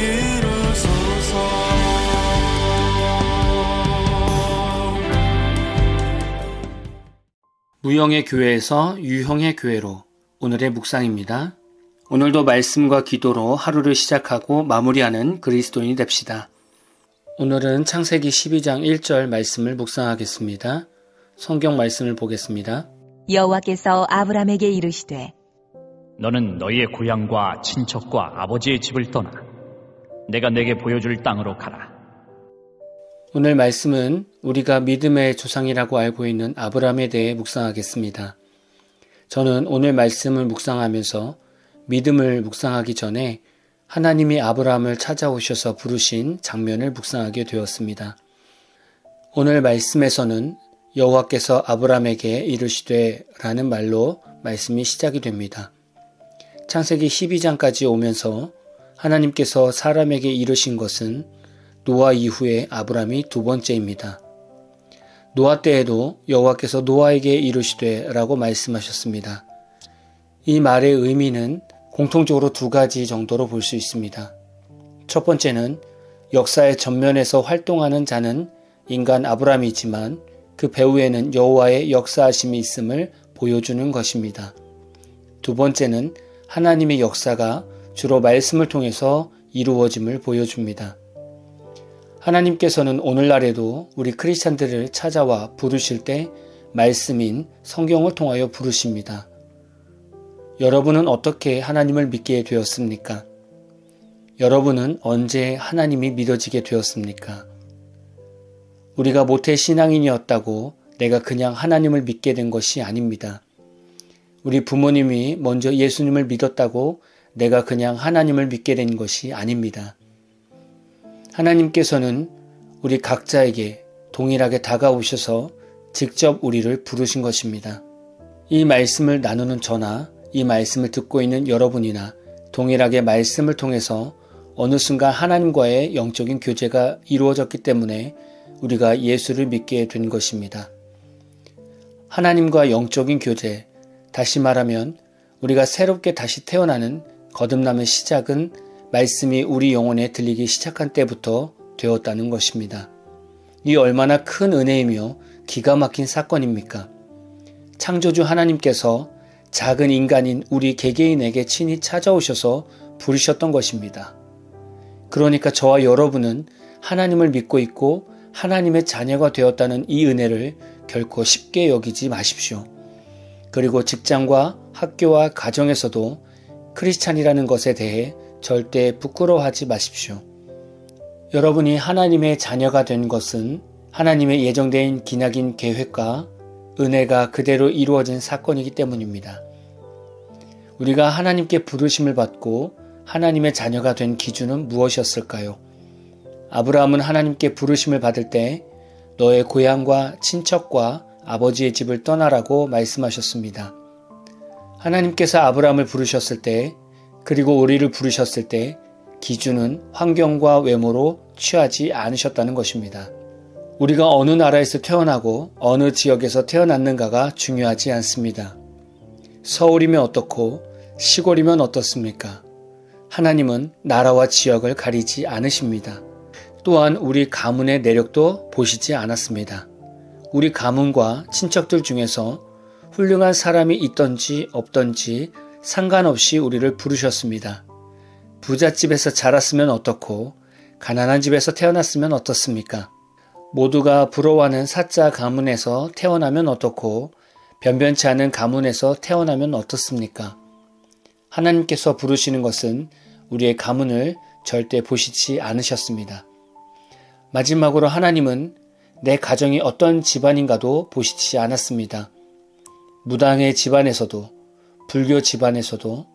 이루소서. 무형의 교회에서 유형의 교회로 오늘의 묵상입니다. 오늘도 말씀과 기도로 하루를 시작하고 마무리하는 그리스도인이 됩시다. 오늘은 창세기 12장 1절 말씀을 묵상하겠습니다. 성경 말씀을 보겠습니다. 여호와께서 아브람에게 이르시되 너는 너희의 고향과 친척과 아버지의 집을 떠나 내가 내게 보여줄 땅으로 가라. 오늘 말씀은 우리가 믿음의 조상이라고 알고 있는 아브람에 대해 묵상하겠습니다. 저는 오늘 말씀을 묵상하면서 믿음을 묵상하기 전에 하나님이 아브람을 찾아오셔서 부르신 장면을 묵상하게 되었습니다. 오늘 말씀에서는 여호와께서 아브람에게 이르시되 라는 말로 말씀이 시작이 됩니다. 창세기 12장까지 오면서 하나님께서 사람에게 이르신 것은 노아 이후에 아브람이 두 번째입니다. 노아 때에도 여호와께서 노아에게 이르시되 라고 말씀하셨습니다. 이 말의 의미는 공통적으로 두 가지 정도로 볼 수 있습니다. 첫 번째는 역사의 전면에서 활동하는 자는 인간 아브람이지만 그 배후에는 여호와의 역사하심이 있음을 보여주는 것입니다. 두 번째는 하나님의 역사가 주로 말씀을 통해서 이루어짐을 보여줍니다. 하나님께서는 오늘날에도 우리 크리스찬들을 찾아와 부르실 때 말씀인 성경을 통하여 부르십니다. 여러분은 어떻게 하나님을 믿게 되었습니까? 여러분은 언제 하나님이 믿어지게 되었습니까? 우리가 모태 신앙인이었다고 내가 그냥 하나님을 믿게 된 것이 아닙니다. 우리 부모님이 먼저 예수님을 믿었다고 내가 그냥 하나님을 믿게 된 것이 아닙니다. 하나님께서는 우리 각자에게 동일하게 다가오셔서 직접 우리를 부르신 것입니다. 이 말씀을 나누는 저나 이 말씀을 듣고 있는 여러분이나 동일하게 말씀을 통해서 어느 순간 하나님과의 영적인 교제가 이루어졌기 때문에 우리가 예수를 믿게 된 것입니다. 하나님과 영적인 교제, 다시 말하면 우리가 새롭게 다시 태어나는 거듭남의 시작은 말씀이 우리 영혼에 들리기 시작한 때부터 되었다는 것입니다. 이 얼마나 큰 은혜이며 기가 막힌 사건입니까? 창조주 하나님께서 작은 인간인 우리 개개인에게 친히 찾아오셔서 부르셨던 것입니다. 그러니까 저와 여러분은 하나님을 믿고 있고 하나님의 자녀가 되었다는 이 은혜를 결코 쉽게 여기지 마십시오. 그리고 직장과 학교와 가정에서도 크리스찬이라는 것에 대해 절대 부끄러워하지 마십시오. 여러분이 하나님의 자녀가 된 것은 하나님의 예정된 기나긴 계획과 은혜가 그대로 이루어진 사건이기 때문입니다. 우리가 하나님께 부르심을 받고 하나님의 자녀가 된 기준은 무엇이었을까요? 아브라함은 하나님께 부르심을 받을 때 너의 고향과 친척과 아버지의 집을 떠나라고 말씀하셨습니다. 하나님께서 아브라함을 부르셨을 때 그리고 우리를 부르셨을 때 기준은 환경과 외모로 취하지 않으셨다는 것입니다. 우리가 어느 나라에서 태어나고 어느 지역에서 태어났는가가 중요하지 않습니다. 서울이면 어떻고 시골이면 어떻습니까? 하나님은 나라와 지역을 가리지 않으십니다. 또한 우리 가문의 내력도 보시지 않았습니다. 우리 가문과 친척들 중에서 훌륭한 사람이 있던지 없던지 상관없이 우리를 부르셨습니다. 부잣집에서 자랐으면 어떻고 가난한 집에서 태어났으면 어떻습니까? 모두가 부러워하는 사자 가문에서 태어나면 어떻고 변변치 않은 가문에서 태어나면 어떻습니까? 하나님께서 부르시는 것은 우리의 가문을 절대 보시지 않으셨습니다. 마지막으로 하나님은 내 가정이 어떤 집안인가도 보시지 않았습니다. 무당의 집안에서도 불교 집안에서도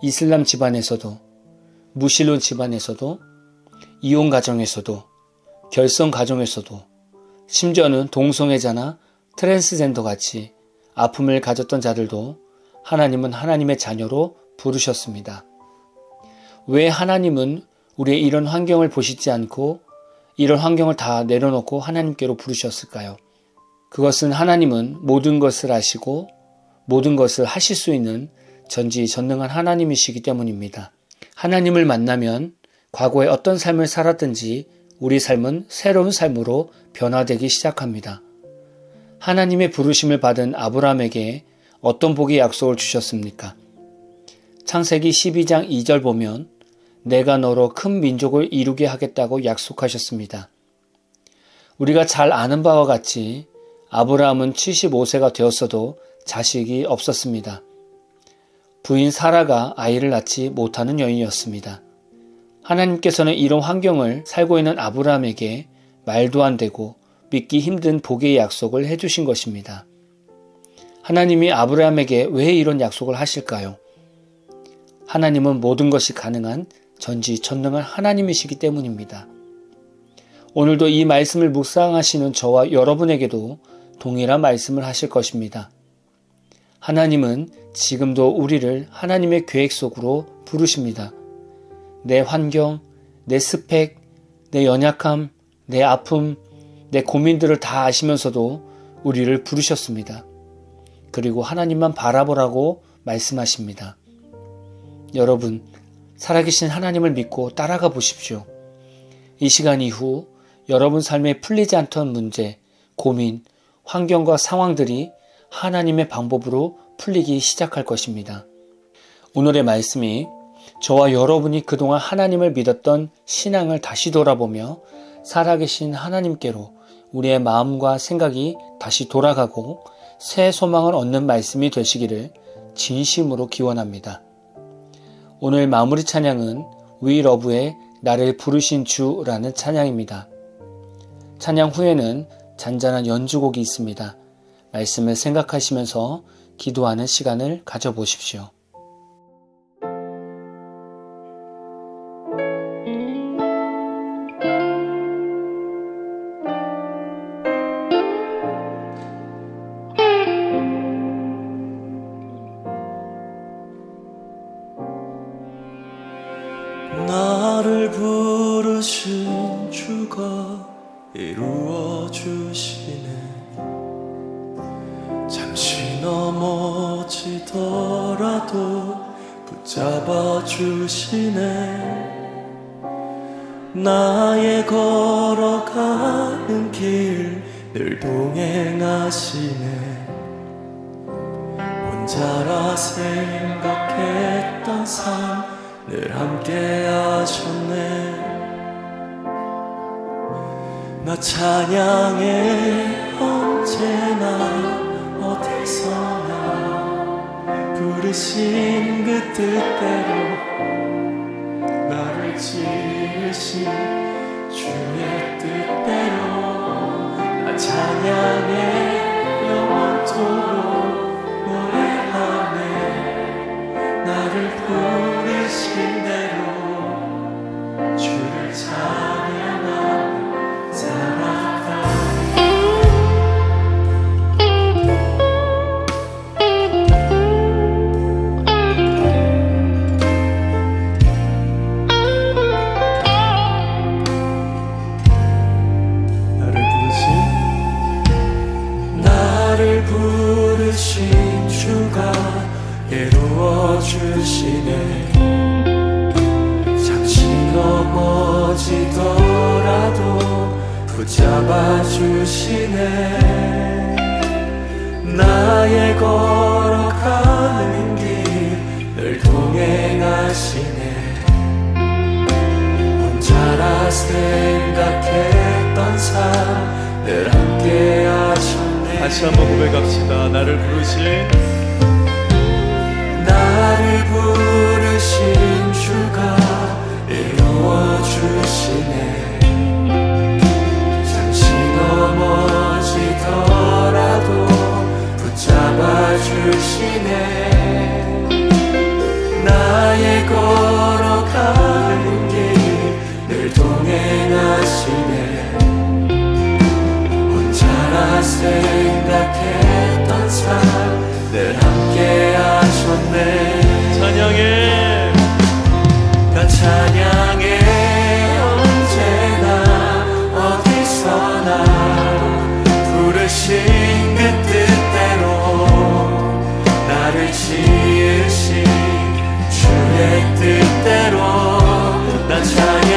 이슬람 집안에서도 무신론 집안에서도 이혼 가정에서도 결혼 가정에서도 심지어는 동성애자나 트랜스젠더 같이 아픔을 가졌던 자들도 하나님은 하나님의 자녀로 부르셨습니다. 왜 하나님은 우리의 이런 환경을 보시지 않고 이런 환경을 다 내려놓고 하나님께로 부르셨을까요? 그것은 하나님은 모든 것을 아시고 모든 것을 하실 수 있는 전지전능한 하나님이시기 때문입니다. 하나님을 만나면 과거에 어떤 삶을 살았든지 우리 삶은 새로운 삶으로 변화되기 시작합니다. 하나님의 부르심을 받은 아브라함에게 어떤 복의 약속을 주셨습니까? 창세기 12장 2절 보면 내가 너로 큰 민족을 이루게 하겠다고 약속하셨습니다. 우리가 잘 아는 바와 같이 아브라함은 75세가 되었어도 자식이 없었습니다. 부인 사라가 아이를 낳지 못하는 여인이었습니다. 하나님께서는 이런 환경을 살고 있는 아브라함에게 말도 안 되고 믿기 힘든 복의 약속을 해주신 것입니다. 하나님이 아브라함에게 왜 이런 약속을 하실까요? 하나님은 모든 것이 가능한 전지전능한 하나님이시기 때문입니다. 오늘도 이 말씀을 묵상하시는 저와 여러분에게도 동일한 말씀을 하실 것입니다. 하나님은 지금도 우리를 하나님의 계획 속으로 부르십니다. 내 환경, 내 스펙, 내 연약함, 내 아픔, 내 고민들을 다 아시면서도 우리를 부르셨습니다. 그리고 하나님만 바라보라고 말씀하십니다. 여러분, 살아계신 하나님을 믿고 따라가 보십시오. 이 시간 이후 여러분 삶에 풀리지 않던 문제, 고민, 환경과 상황들이 하나님의 방법으로 풀리기 시작할 것입니다. 오늘의 말씀이 저와 여러분이 그동안 하나님을 믿었던 신앙을 다시 돌아보며 살아계신 하나님께로 우리의 마음과 생각이 다시 돌아가고 새 소망을 얻는 말씀이 되시기를 진심으로 기원합니다. 오늘 마무리 찬양은 We Love의 나를 부르신 주라는 찬양입니다. 찬양 후에는 잔잔한 연주곡이 있습니다. 말씀을 생각하시면서 기도하는 시간을 가져보십시오. 나를 부르신 주가 이루어 주시네. 잠시 넘어지더라도 붙잡아 주시네. 나의 걸어가는 길 늘 동행하시네. 혼자라 생각했던 삶 늘 함께 하셨네. 나 찬양해 언제나 어디서나 부르신 그 뜻대로 나를 지으신 주의 뜻대로 나 찬양해 영원토록 노래하네. 나를 부르신 대로 주를 찬양하며 살아가네. 나를 부르신 주가 이루어 주시네. 잠시 넘어지더라도 붙잡아 주시네. 나의 걸어가는 길 늘 동행하시네. 혼자라 생각했던 삶 늘 함께 하셨네. 다시 한번 고백합시다. 나를 부르신 주가 이루어 주시네. 잠시 넘어지더라도 붙잡아 주시네. 나의 걸어가는 길 늘 동행하시네. 혼자라 생각했던 삶 늘 함께 하셨네. 찬양해 나 찬양해 언제나 어디서나 부르신 그 뜻대로 나를 지으신 주의 뜻대로 나 찬양해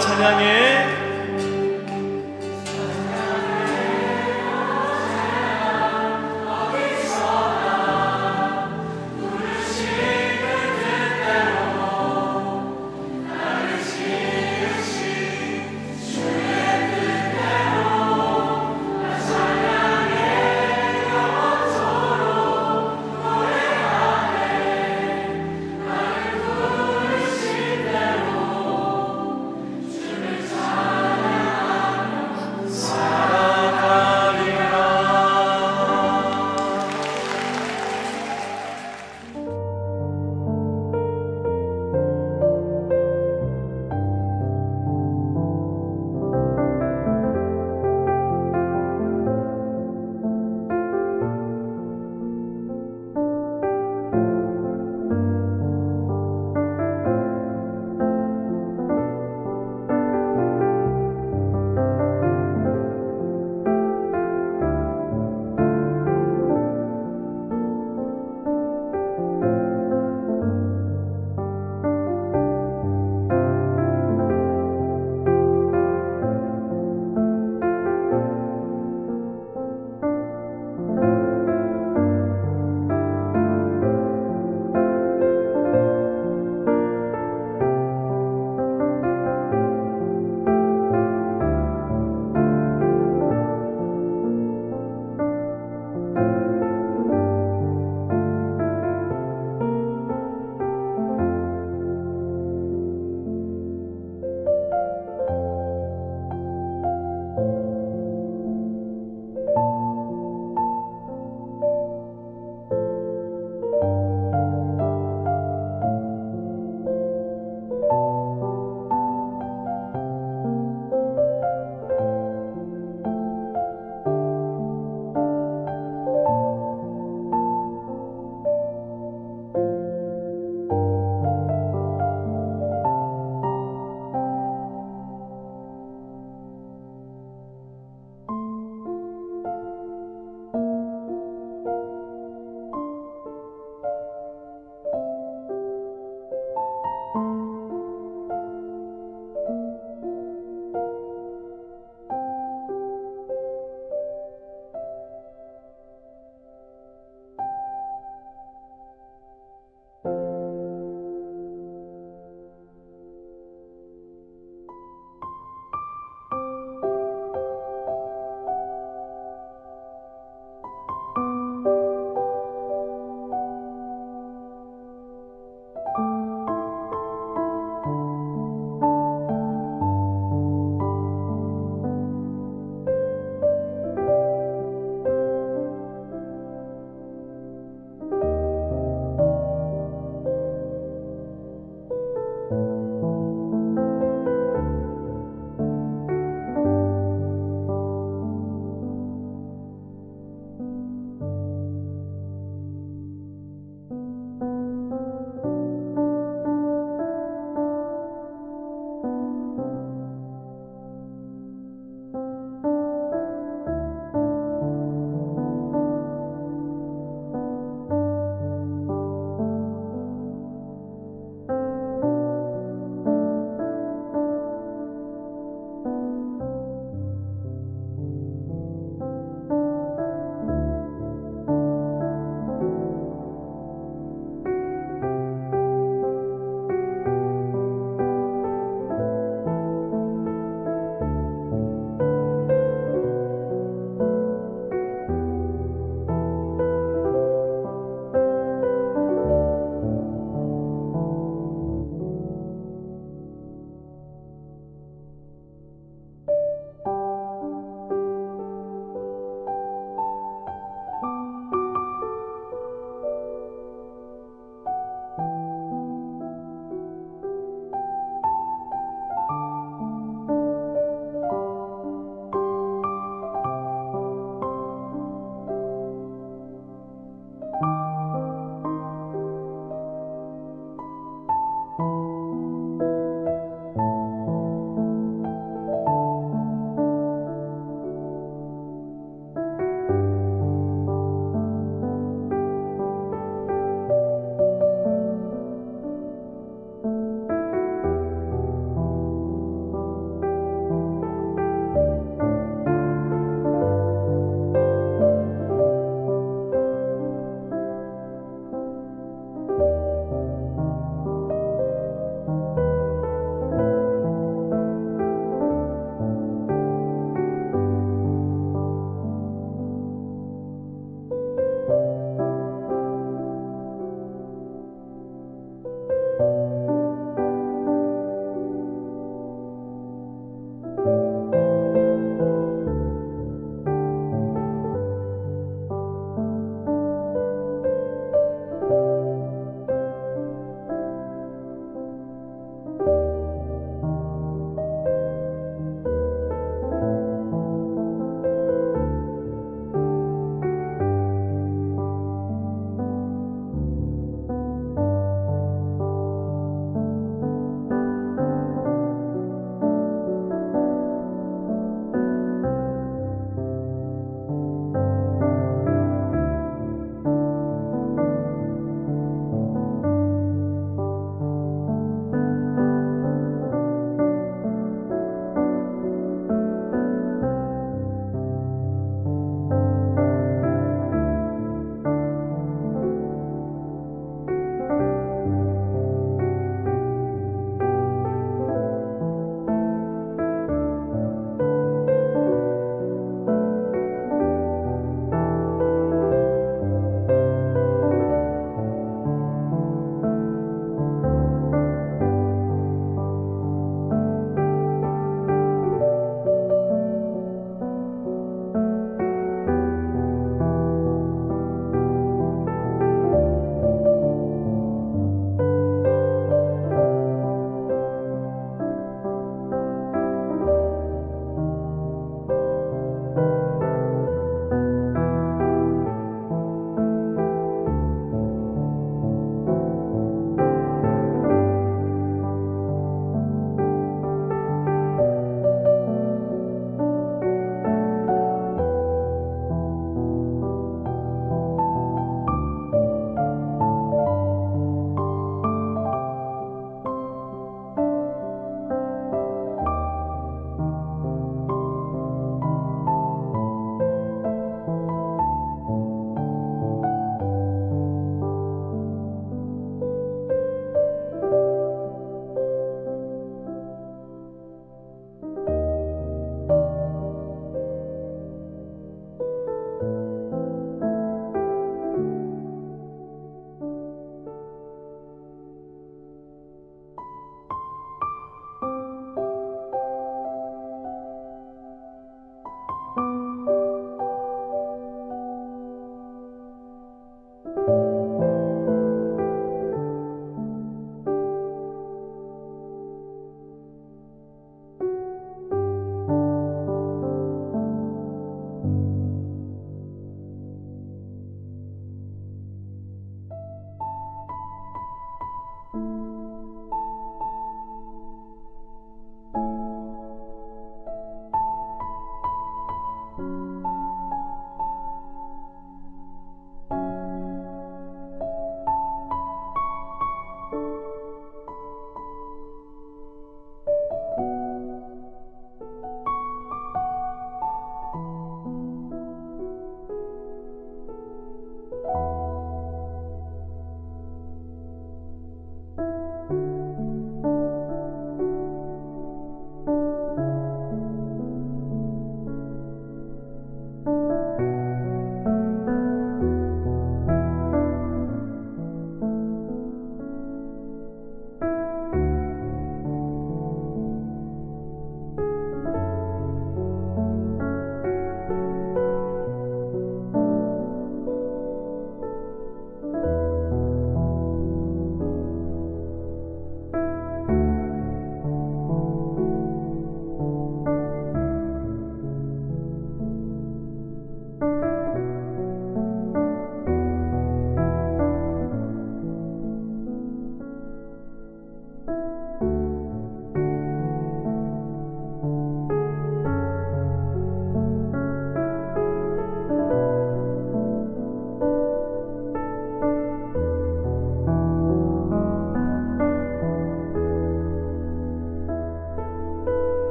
찬양해.